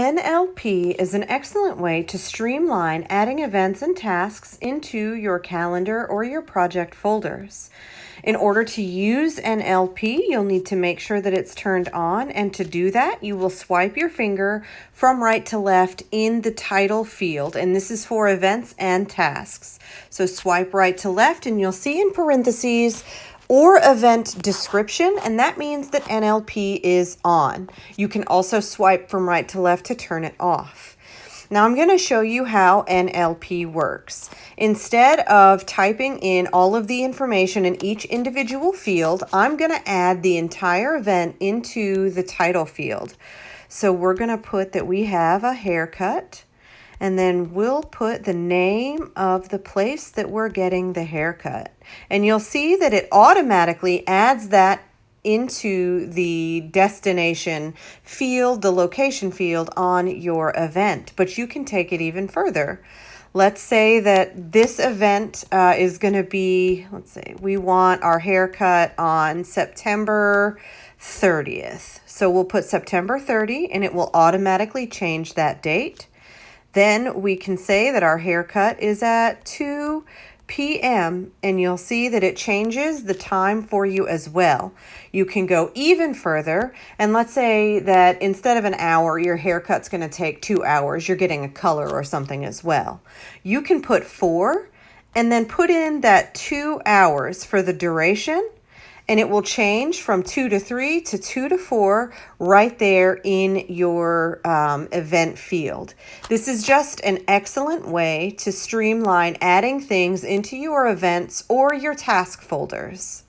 NLP is an excellent way to streamline adding events and tasks into your calendar or your project folders. In order to use NLP, you'll need to make sure that it's turned on, and to do that, you will swipe your finger from right to left in the title field, and this is for events and tasks. So swipe right to left, and you'll see in parentheses or event description, and that means that NLP is on. You can also swipe from right to left to turn it off. Now I'm going to show you how NLP works. Instead of typing in all of the information in each individual field, I'm going to add the entire event into the title field. So we're going to put that we have a haircut, and then we'll put the name of the place that we're getting the haircut. And you'll see that it automatically adds that into the destination field, the location field on your event. But you can take it even further. Let's say that this event is going to be, let's say we want our haircut on September 30th. So we'll put September 30 and it will automatically change that date. Then we can say that our haircut is at 2 p.m. and you'll see that it changes the time for you as well. You can go even further, and let's say that instead of an hour, your haircut's going to take 2 hours. You're getting a color or something as well. You can put 4 and then put in that 2 hours for the duration, and it will change from 2 to 3 to 2 to 4 right there in your event field. This is just an excellent way to streamline adding things into your events or your task folders.